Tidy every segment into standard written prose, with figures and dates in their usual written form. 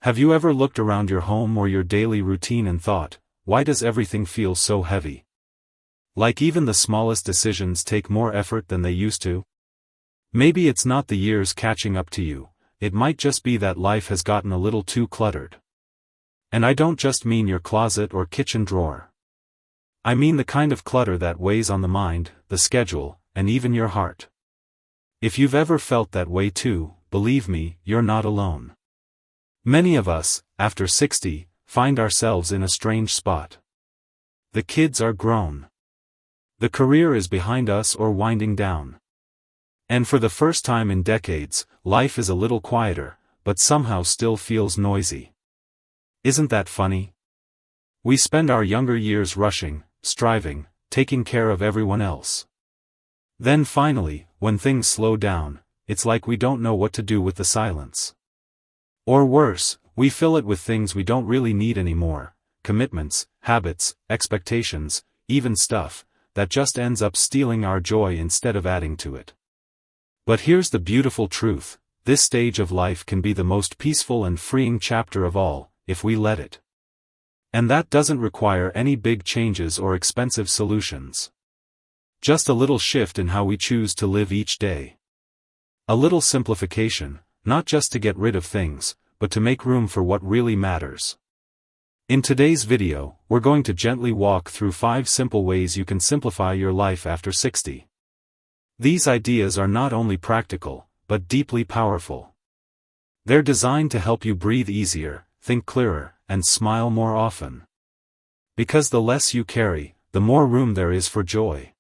Have you ever looked around your home or your daily routine and thought, why does everything feel so heavy? Like even the smallest decisions take more effort than they used to? Maybe it's not the years catching up to you, it might just be that life has gotten a little too cluttered. And I don't just mean your closet or kitchen drawer. I mean the kind of clutter that weighs on the mind, the schedule, and even your heart. If you've ever felt that way too, believe me, you're not alone. Many of us, after 60, find ourselves in a strange spot. The kids are grown. The career is behind us or winding down. And for the first time in decades, life is a little quieter, but somehow still feels noisy. Isn't that funny? We spend our younger years rushing, striving, taking care of everyone else. Then finally, when things slow down, it's like we don't know what to do with the silence. Or worse, we fill it with things we don't really need anymore, commitments, habits, expectations, even stuff that just ends up stealing our joy instead of adding to it. But here's the beautiful truth, this stage of life can be the most peaceful and freeing chapter of all, if we let it. And that doesn't require any big changes or expensive solutions. Just a little shift in how we choose to live each day. A little simplification, not just to get rid of things, but to make room for what really matters. In today's video, we're going to gently walk through 5 simple ways you can simplify your life after 60. These ideas are not only practical, but deeply powerful. They're designed to help you breathe easier, think clearer, and smile more often. Because the less you carry, the more room there is for joy.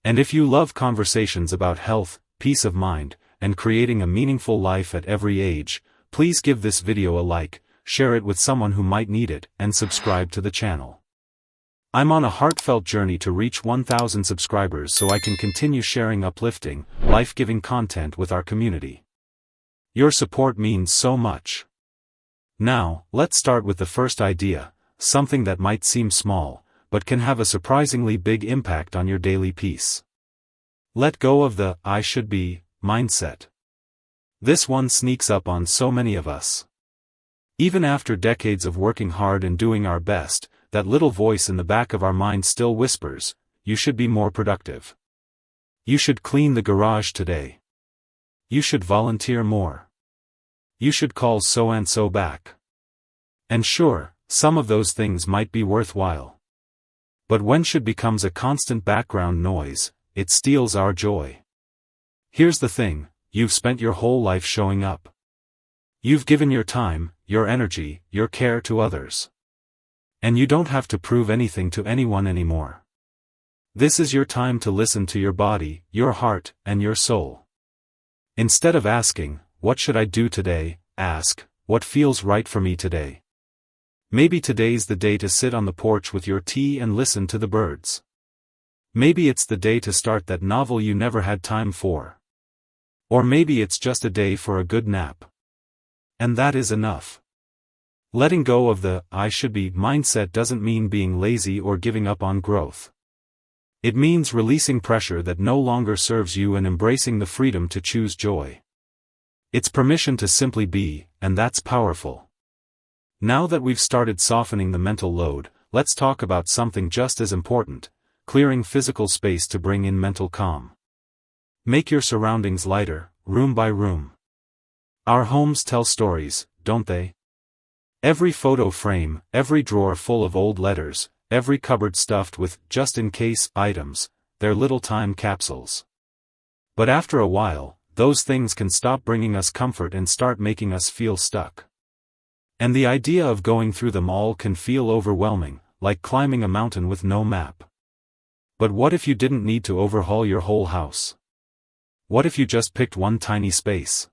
And if you love conversations about health, peace of mind, and creating a meaningful life at every age, please give this video a like, share it with someone who might need it, and subscribe to the channel. I'm on a heartfelt journey to reach 1,000 subscribers so I can continue sharing uplifting, life-giving content with our community. Your support means so much. Now, let's start with the first idea, something that might seem small, but can have a surprisingly big impact on your daily peace. Let go of the "I should be" mindset. This one sneaks up on so many of us. Even after decades of working hard and doing our best, that little voice in the back of our mind still whispers, "You should be more productive. You should clean the garage today. You should volunteer more. You should call so-and-so back." And sure, some of those things might be worthwhile. But when should becomes a constant background noise, it steals our joy. Here's the thing, you've spent your whole life showing up. You've given your time, your energy, your care to others. And you don't have to prove anything to anyone anymore. This is your time to listen to your body, your heart, and your soul. Instead of asking, "What should I do today?" ask, "What feels right for me today?" Maybe today's the day to sit on the porch with your tea and listen to the birds. Maybe it's the day to start that novel you never had time for. Or maybe it's just a day for a good nap. And that is enough. Letting go of the "I should be" mindset doesn't mean being lazy or giving up on growth. It means releasing pressure that no longer serves you and embracing the freedom to choose joy. It's permission to simply be, and that's powerful. Now that we've started softening the mental load, let's talk about something just as important, clearing physical space to bring in mental calm. Make your surroundings lighter, room by room. Our homes tell stories, don't they? Every photo frame, every drawer full of old letters, every cupboard stuffed with just-in-case items, they're little time capsules. But after a while, those things can stop bringing us comfort and start making us feel stuck. And the idea of going through them all can feel overwhelming, like climbing a mountain with no map. But what if you didn't need to overhaul your whole house? What if you just picked one tiny space?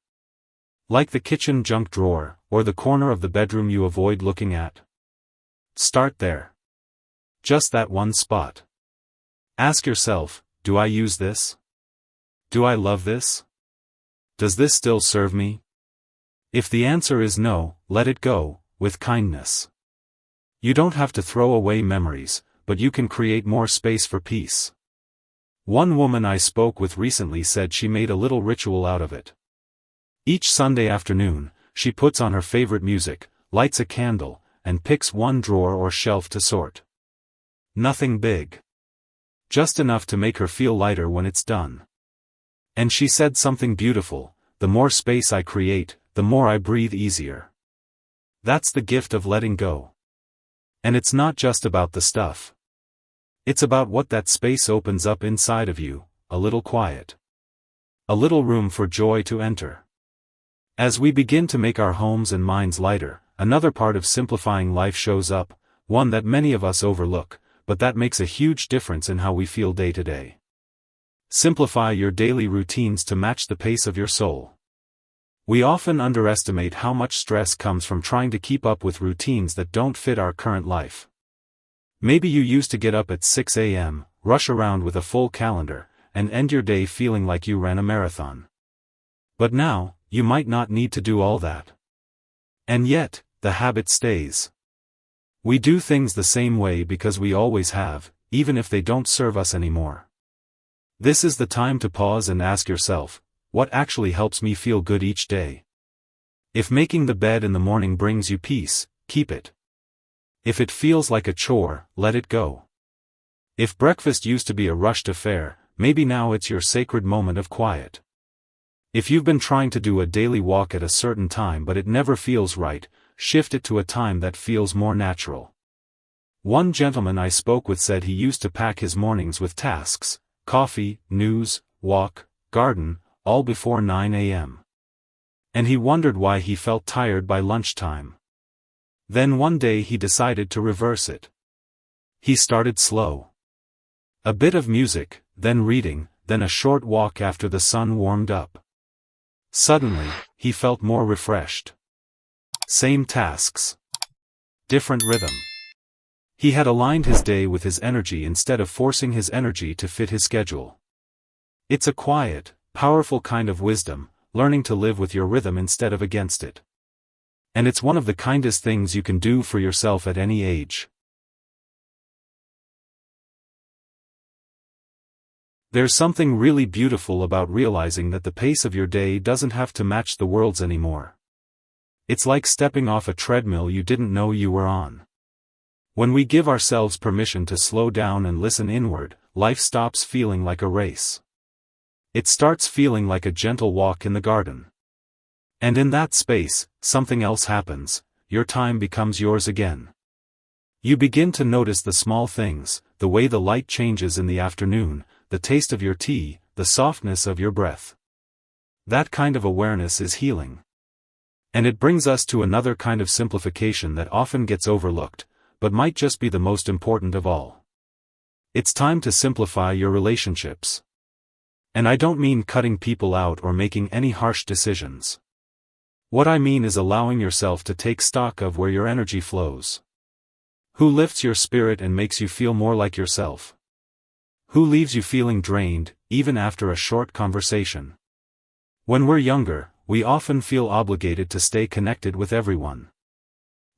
Like the kitchen junk drawer, or the corner of the bedroom you avoid looking at. Start there. Just that one spot. Ask yourself, do I use this? Do I love this? Does this still serve me? If the answer is no, let it go, with kindness. You don't have to throw away memories, but you can create more space for peace. One woman I spoke with recently said she made a little ritual out of it. Each Sunday afternoon, she puts on her favorite music, lights a candle, and picks one drawer or shelf to sort. Nothing big. Just enough to make her feel lighter when it's done. And she said something beautiful: the more space I create, the more I breathe easier. That's the gift of letting go. And it's not just about the stuff. It's about what that space opens up inside of you, a little quiet. A little room for joy to enter. As we begin to make our homes and minds lighter, another part of simplifying life shows up, one that many of us overlook, but that makes a huge difference in how we feel day to day. Simplify your daily routines to match the pace of your soul. We often underestimate how much stress comes from trying to keep up with routines that don't fit our current life. Maybe you used to get up at 6 a.m., rush around with a full calendar, and end your day feeling like you ran a marathon. But now, you might not need to do all that. And yet, the habit stays. We do things the same way because we always have, even if they don't serve us anymore. This is the time to pause and ask yourself, what actually helps me feel good each day? If making the bed in the morning brings you peace, keep it. If it feels like a chore, let it go. If breakfast used to be a rushed affair, maybe now it's your sacred moment of quiet. If you've been trying to do a daily walk at a certain time but it never feels right, shift it to a time that feels more natural. One gentleman I spoke with said he used to pack his mornings with tasks: coffee, news, walk, garden, all before 9 a.m. And he wondered why he felt tired by lunchtime. Then one day he decided to reverse it. He started slow. A bit of music, then reading, then a short walk after the sun warmed up. Suddenly, he felt more refreshed. Same tasks. Different rhythm. He had aligned his day with his energy instead of forcing his energy to fit his schedule. It's a quiet, powerful kind of wisdom, learning to live with your rhythm instead of against it. And it's one of the kindest things you can do for yourself at any age. There's something really beautiful about realizing that the pace of your day doesn't have to match the world's anymore. It's like stepping off a treadmill you didn't know you were on. When we give ourselves permission to slow down and listen inward, life stops feeling like a race. It starts feeling like a gentle walk in the garden. And in that space, something else happens: your time becomes yours again. You begin to notice the small things, the way the light changes in the afternoon, the taste of your tea, the softness of your breath. That kind of awareness is healing. And it brings us to another kind of simplification that often gets overlooked, but might just be the most important of all. It's time to simplify your relationships. And I don't mean cutting people out or making any harsh decisions. What I mean is allowing yourself to take stock of where your energy flows. Who lifts your spirit and makes you feel more like yourself? Who leaves you feeling drained, even after a short conversation? When we're younger, we often feel obligated to stay connected with everyone.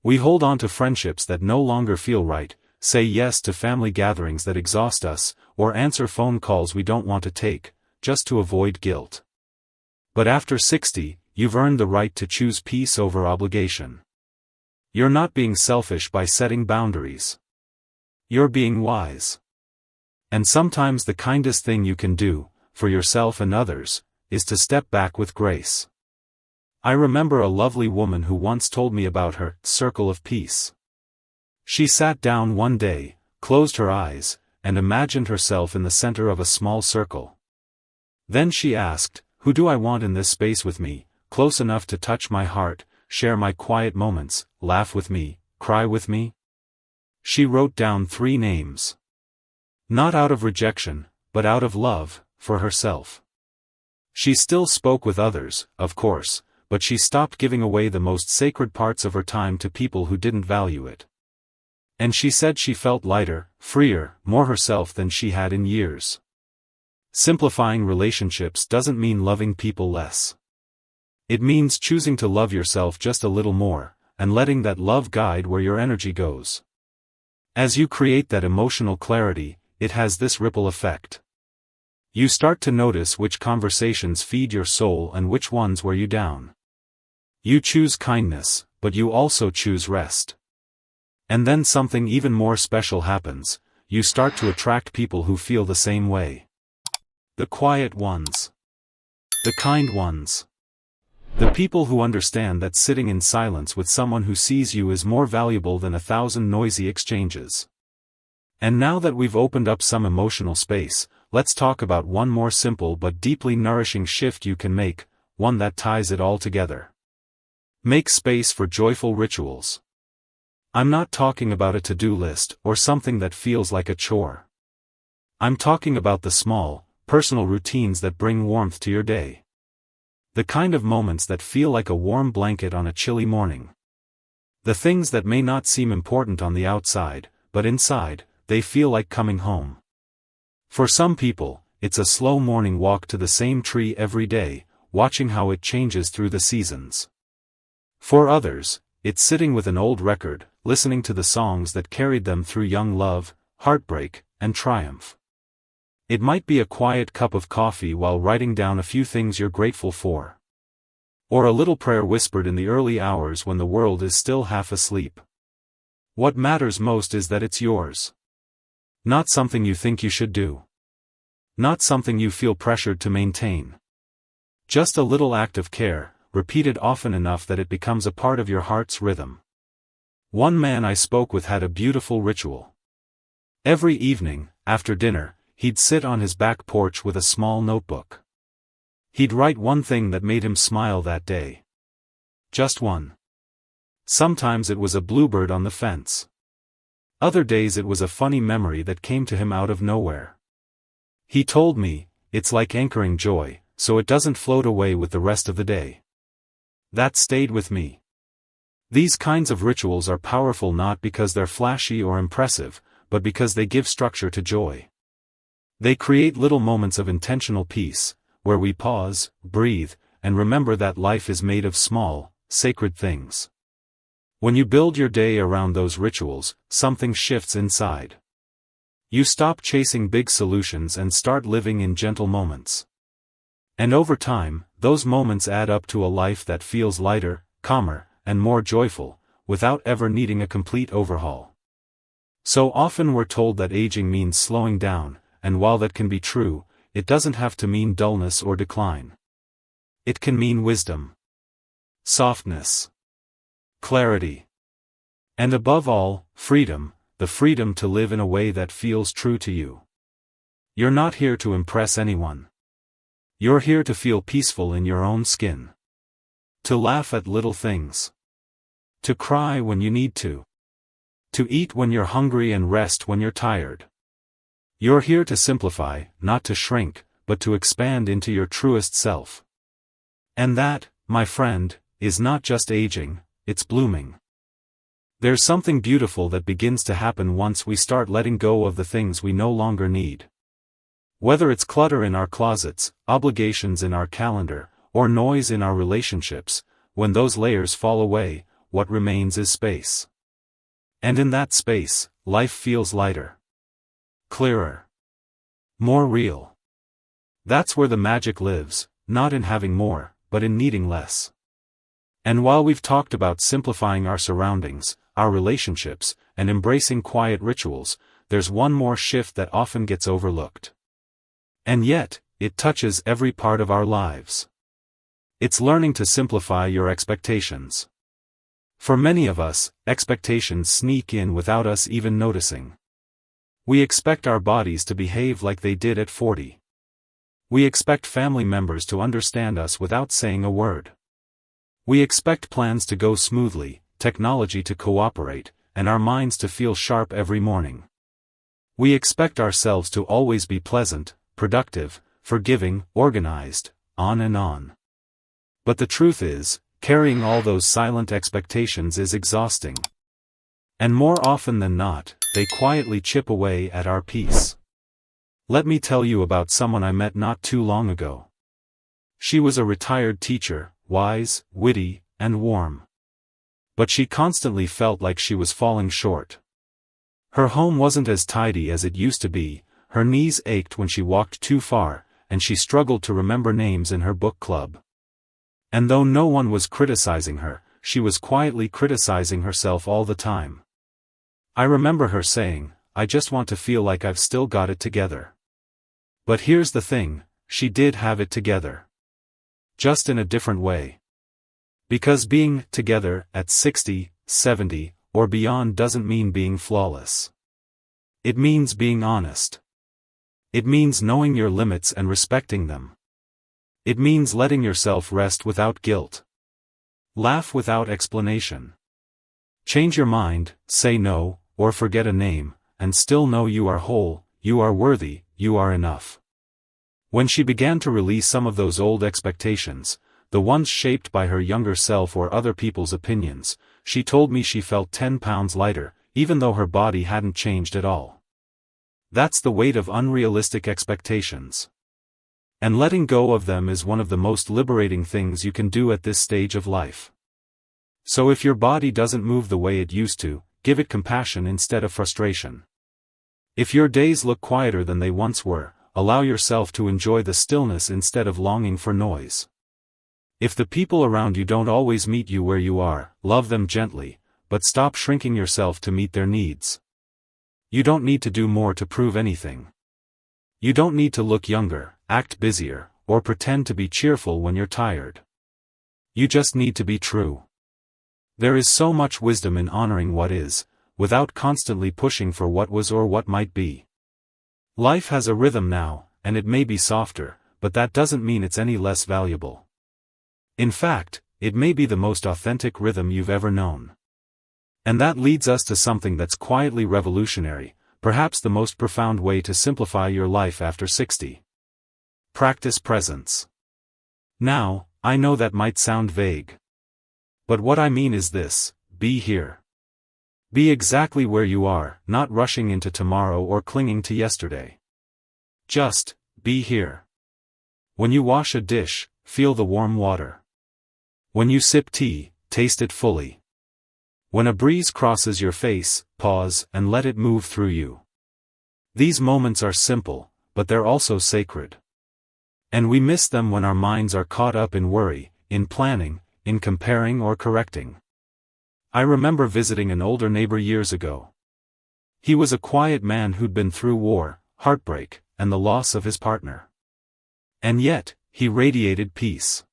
We hold on to friendships that no longer feel right, say yes to family gatherings that exhaust us, or answer phone calls we don't want to take, just to avoid guilt. But after 60, you've earned the right to choose peace over obligation. You're not being selfish by setting boundaries. You're being wise. And sometimes the kindest thing you can do, for yourself and others, is to step back with grace. I remember a lovely woman who once told me about her circle of peace. She sat down one day, closed her eyes, and imagined herself in the center of a small circle. Then she asked, "Who do I want in this space with me, close enough to touch my heart, share my quiet moments, laugh with me, cry with me?" She wrote down 3 names. Not out of rejection, but out of love, for herself. She still spoke with others, of course, but she stopped giving away the most sacred parts of her time to people who didn't value it. And she said she felt lighter, freer, more herself than she had in years. Simplifying relationships doesn't mean loving people less. It means choosing to love yourself just a little more, and letting that love guide where your energy goes. As you create that emotional clarity, it has this ripple effect. You start to notice which conversations feed your soul and which ones wear you down. You choose kindness, but you also choose rest. And then something even more special happens. You start to attract people who feel the same way. The quiet ones. The kind ones. The people who understand that sitting in silence with someone who sees you is more valuable than 1,000 noisy exchanges. And now that we've opened up some emotional space, let's talk about one more simple but deeply nourishing shift you can make, one that ties it all together. Make space for joyful rituals. I'm not talking about a to-do list or something that feels like a chore. I'm talking about the small, personal routines that bring warmth to your day. The kind of moments that feel like a warm blanket on a chilly morning. The things that may not seem important on the outside, but inside, they feel like coming home. For some people, it's a slow morning walk to the same tree every day, watching how it changes through the seasons. For others, it's sitting with an old record, listening to the songs that carried them through young love, heartbreak, and triumph. It might be a quiet cup of coffee while writing down a few things you're grateful for. Or a little prayer whispered in the early hours when the world is still half asleep. What matters most is that it's yours. Not something you think you should do. Not something you feel pressured to maintain. Just a little act of care, repeated often enough that it becomes a part of your heart's rhythm. One man I spoke with had a beautiful ritual. Every evening, after dinner, he'd sit on his back porch with a small notebook. He'd write one thing that made him smile that day. Just one. Sometimes it was a bluebird on the fence. Other days it was a funny memory that came to him out of nowhere. He told me, it's like anchoring joy, so it doesn't float away with the rest of the day. That stayed with me. These kinds of rituals are powerful not because they're flashy or impressive, but because they give structure to joy. They create little moments of intentional peace, where we pause, breathe, and remember that life is made of small, sacred things. When you build your day around those rituals, something shifts inside. You stop chasing big solutions and start living in gentle moments. And over time, those moments add up to a life that feels lighter, calmer, and more joyful, without ever needing a complete overhaul. So often we're told that aging means slowing down, and while that can be true, it doesn't have to mean dullness or decline. It can mean wisdom, softness, clarity, and above all, freedom, the freedom to live in a way that feels true to you. You're not here to impress anyone. You're here to feel peaceful in your own skin. To laugh at little things. To cry when you need to. To eat when you're hungry and rest when you're tired. You're here to simplify, not to shrink, but to expand into your truest self. And that, my friend, is not just aging, it's blooming. There's something beautiful that begins to happen once we start letting go of the things we no longer need. Whether it's clutter in our closets, obligations in our calendar, or noise in our relationships, when those layers fall away, what remains is space. And in that space, life feels lighter. Clearer. More real. That's where the magic lives, not in having more, but in needing less. And while we've talked about simplifying our surroundings, our relationships, and embracing quiet rituals, there's one more shift that often gets overlooked. And yet, it touches every part of our lives. It's learning to simplify your expectations. For many of us, expectations sneak in without us even noticing. We expect our bodies to behave like they did at 40. We expect family members to understand us without saying a word. We expect plans to go smoothly, technology to cooperate, and our minds to feel sharp every morning. We expect ourselves to always be pleasant, productive, forgiving, organized, on and on. But the truth is, carrying all those silent expectations is exhausting. And more often than not, they quietly chip away at our peace. Let me tell you about someone I met not too long ago. She was a retired teacher, wise, witty, and warm. But she constantly felt like she was falling short. Her home wasn't as tidy as it used to be, her knees ached when she walked too far, and she struggled to remember names in her book club. And though no one was criticizing her, she was quietly criticizing herself all the time. I remember her saying, "I just want to feel like I've still got it together." But here's the thing, she did have it together. Just in a different way. Because being together at 60, 70, or beyond doesn't mean being flawless. It means being honest. It means knowing your limits and respecting them. It means letting yourself rest without guilt. Laugh without explanation. Change your mind, say no, or forget a name, and still know you are whole, you are worthy, you are enough. When she began to release some of those old expectations, the ones shaped by her younger self or other people's opinions, she told me she felt 10 pounds lighter, even though her body hadn't changed at all. That's the weight of unrealistic expectations. And letting go of them is one of the most liberating things you can do at this stage of life. So if your body doesn't move the way it used to, give it compassion instead of frustration. If your days look quieter than they once were, allow yourself to enjoy the stillness instead of longing for noise. If the people around you don't always meet you where you are, love them gently, but stop shrinking yourself to meet their needs. You don't need to do more to prove anything. You don't need to look younger, act busier, or pretend to be cheerful when you're tired. You just need to be true. There is so much wisdom in honoring what is, without constantly pushing for what was or what might be. Life has a rhythm now, and it may be softer, but that doesn't mean it's any less valuable. In fact, it may be the most authentic rhythm you've ever known. And that leads us to something that's quietly revolutionary, perhaps the most profound way to simplify your life after 60. Practice presence. Now, I know that might sound vague. But what I mean is this: be here. Be exactly where you are, not rushing into tomorrow or clinging to yesterday. Just, be here. When you wash a dish, feel the warm water. When you sip tea, taste it fully. When a breeze crosses your face, pause and let it move through you. These moments are simple, but they're also sacred. And we miss them when our minds are caught up in worry, in planning, in comparing or correcting. I remember visiting an older neighbor years ago. He was a quiet man who'd been through war, heartbreak, and the loss of his partner. And yet, he radiated peace.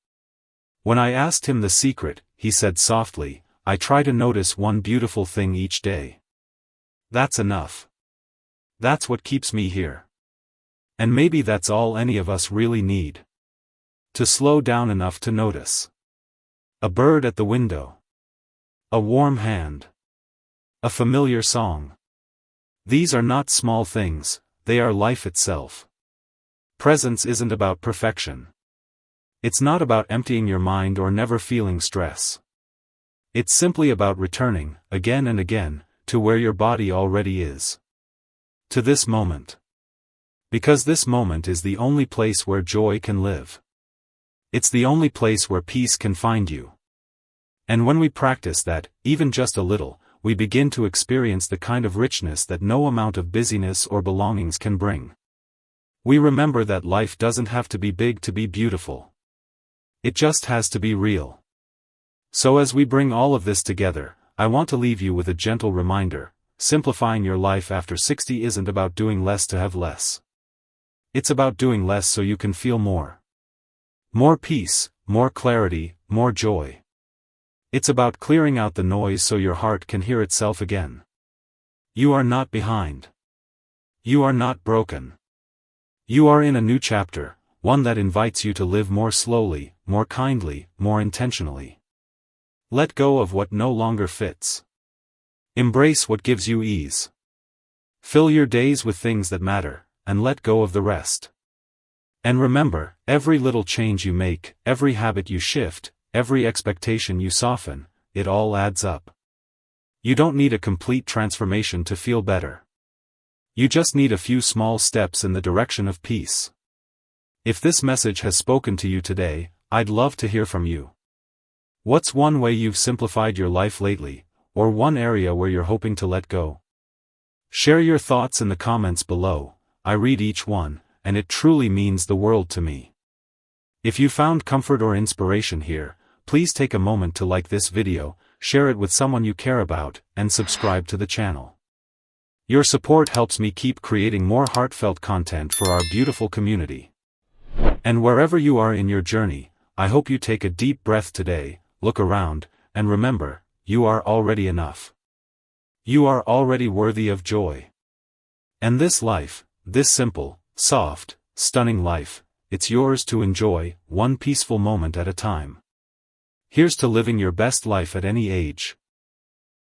When I asked him the secret, he said softly, "I try to notice one beautiful thing each day. That's enough. That's what keeps me here." And maybe that's all any of us really need. To slow down enough to notice. A bird at the window. A warm hand. A familiar song. These are not small things, they are life itself. Presence isn't about perfection. It's not about emptying your mind or never feeling stress. It's simply about returning, again and again, to where your body already is. To this moment. Because this moment is the only place where joy can live. It's the only place where peace can find you. And when we practice that, even just a little, we begin to experience the kind of richness that no amount of busyness or belongings can bring. We remember that life doesn't have to be big to be beautiful. It just has to be real. So as we bring all of this together, I want to leave you with a gentle reminder: simplifying your life after 60 isn't about doing less to have less. It's about doing less so you can feel more. More peace, more clarity, more joy. It's about clearing out the noise so your heart can hear itself again. You are not behind. You are not broken. You are in a new chapter, one that invites you to live more slowly, more kindly, more intentionally. Let go of what no longer fits. Embrace what gives you ease. Fill your days with things that matter, and let go of the rest. And remember, every little change you make, every habit you shift, every expectation you soften, it all adds up. You don't need a complete transformation to feel better. You just need a few small steps in the direction of peace. If this message has spoken to you today, I'd love to hear from you. What's one way you've simplified your life lately, or one area where you're hoping to let go? Share your thoughts in the comments below. I read each one, and it truly means the world to me. If you found comfort or inspiration here, please take a moment to like this video, share it with someone you care about, and subscribe to the channel. Your support helps me keep creating more heartfelt content for our beautiful community. And wherever you are in your journey, I hope you take a deep breath today, look around, and remember, you are already enough. You are already worthy of joy. And this life, this simple, soft, stunning life, it's yours to enjoy, one peaceful moment at a time. Here's to living your best life at any age.